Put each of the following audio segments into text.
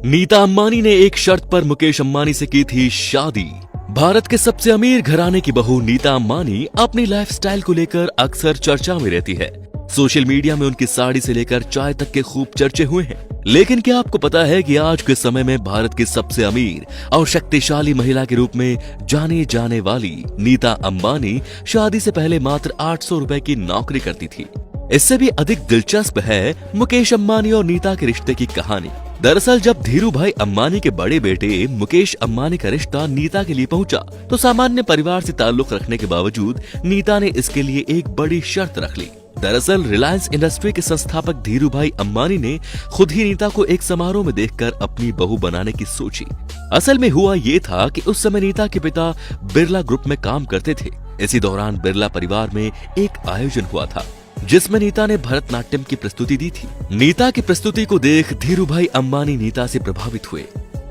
नीता अंबानी ने एक शर्त पर मुकेश अंबानी से की थी शादी। भारत के सबसे अमीर घराने की बहू नीता अंबानी अपनी लाइफस्टाइल को लेकर अक्सर चर्चा में रहती है। सोशल मीडिया में उनकी साड़ी से लेकर चाय तक के खूब चर्चे हुए हैं। लेकिन क्या आपको पता है कि आज के समय में भारत की सबसे अमीर और शक्तिशाली महिला के रूप में जाने जाने वाली नीता अंबानी शादी से पहले मात्र 800 रुपए की नौकरी करती थी। इससे भी अधिक दिलचस्प है मुकेश अंबानी और नीता के रिश्ते की कहानी। दरअसल जब धीरू भाई अंबानी के बड़े बेटे मुकेश अंबानी का रिश्ता नीता के लिए पहुंचा, तो सामान्य परिवार से ताल्लुक रखने के बावजूद नीता ने इसके लिए एक बड़ी शर्त रख ली। दरअसल रिलायंस इंडस्ट्री के संस्थापक धीरू भाई अंबानी ने खुद ही नीता को एक समारोह में देखकर अपनी बहू बनाने की सोची। असल में हुआ ये था कि उस समय नीता के पिता बिरला ग्रुप में काम करते थे। इसी दौरान बिरला परिवार में एक आयोजन हुआ था जिसमें नीता ने भरतनाट्यम की प्रस्तुति दी थी। नीता की प्रस्तुति को देख धीरू भाई अंबानी नीता से प्रभावित हुए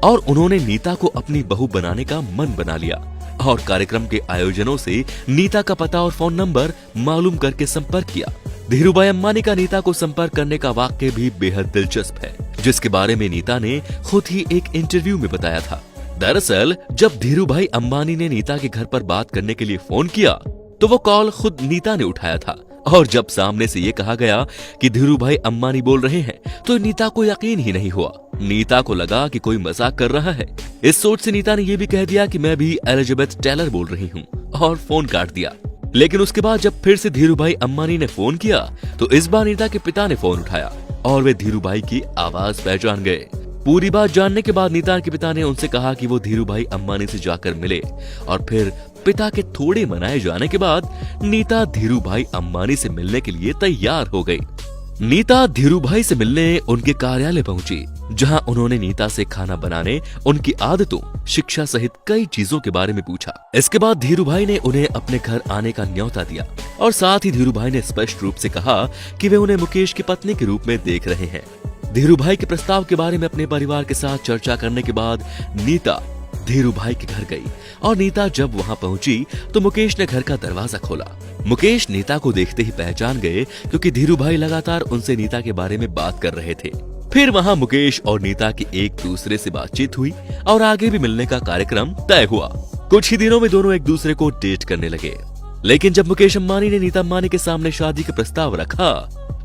और उन्होंने नीता को अपनी बहू बनाने का मन बना लिया और कार्यक्रम के आयोजनों से नीता का पता और फोन नंबर मालूम करके संपर्क किया। धीरू भाई अंबानी का नीता को संपर्क करने का वाक्य भी बेहद दिलचस्प है, जिसके बारे में नीता ने खुद ही एक इंटरव्यू में बताया था। दरअसल जब धीरू भाई अंबानी ने नीता के घर पर बात करने के लिए फोन किया, तो वो कॉल खुद नीता ने उठाया था। और जब सामने से ये कहा गया कि धीरू भाई अंबानी बोल रहे हैं, तो नीता को यकीन ही नहीं हुआ। नीता को लगा कि कोई मजाक कर रहा है। इस सोच से नीता ने यह भी कह दिया कि मैं भी एलिजाबेथ टेलर बोल रही हूँ और फोन काट दिया। लेकिन उसके बाद जब फिर से धीरू भाई अंबानी ने फोन किया, तो इस बार नीता के पिता ने फोन उठाया और वे धीरू भाई की आवाज पहचान गए। पूरी बात जानने के बाद नीता के पिता ने उनसे कहा कि वो धीरू भाई अंबानी से जाकर मिले और फिर पिता के थोड़े मनाए जाने के बाद नीता धीरू भाई अंबानी से मिलने के लिए तैयार हो गई। नीता धीरू भाई से मिलने उनके कार्यालय पहुंची, जहां उन्होंने नीता से खाना बनाने, उनकी आदतों, शिक्षा सहित कई चीजों के बारे में पूछा। इसके बाद धीरू भाई ने उन्हें अपने घर आने का न्योता दिया और साथ ही धीरू भाई ने स्पष्ट रूप से कहा कि वे उन्हें मुकेश की पत्नी के रूप में देख रहे हैं। धीरू भाई के प्रस्ताव के बारे में अपने परिवार के साथ चर्चा करने के बाद नीता धीरू भाई के घर गई और नीता जब वहां पहुंची तो मुकेश ने घर का दरवाजा खोला। मुकेश नीता को देखते ही पहचान गए, क्योंकि धीरू भाई लगातार उनसे नीता के बारे में बात कर रहे थे। फिर वहां मुकेश और नीता की एक दूसरे से बातचीत हुई और आगे भी मिलने का कार्यक्रम तय हुआ। कुछ ही दिनों में दोनों एक दूसरे को डेट करने लगे। लेकिन जब मुकेश अंबानी ने नीता अंबानी के सामने शादी का प्रस्ताव रखा,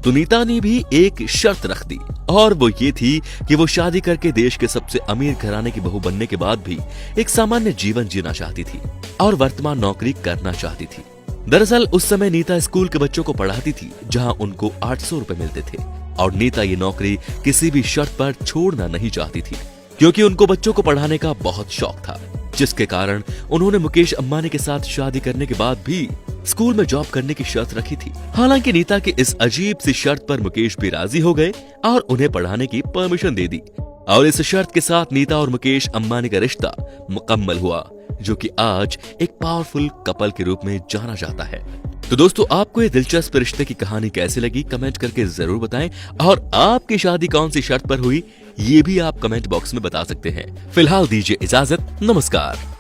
तो नीता ने भी एक शर्त रख दी, और वो ये थी कि वो शादी करके देश के सबसे अमीर घराने की बहू बनने के बाद भी एक सामान्य जीवन जीना चाहती थी और वर्तमान नौकरी करना चाहती थी। दरअसल उस समय नीता स्कूल के बच्चों को पढ़ाती थी, जहां उनको 800 रुपए मिलते थे, और नीता ये नौकरी किसी भी शर्त पर छोड़ना नहीं चाहती थी, क्योंकि उनको बच्चों को पढ़ाने का बहुत शौक था, जिसके कारण उन्होंने मुकेश अंबानी के साथ शादी करने के बाद भी स्कूल में जॉब करने की शर्त रखी थी। हालांकि नीता की इस अजीब सी शर्त पर मुकेश भी राजी हो गए और उन्हें पढ़ाने की परमिशन दे दी, और इस शर्त के साथ नीता और मुकेश अंबानी का रिश्ता मुकम्मल हुआ, जो कि आज एक पावरफुल कपल के रूप में जाना जाता है। तो दोस्तों, आपको ये दिलचस्प रिश्ते की कहानी कैसी लगी कमेंट करके जरूर बताएं, और आपकी शादी कौन सी शर्त पर हुई ये भी आप कमेंट बॉक्स में बता सकते हैं। फिलहाल दीजिए इजाजत, नमस्कार।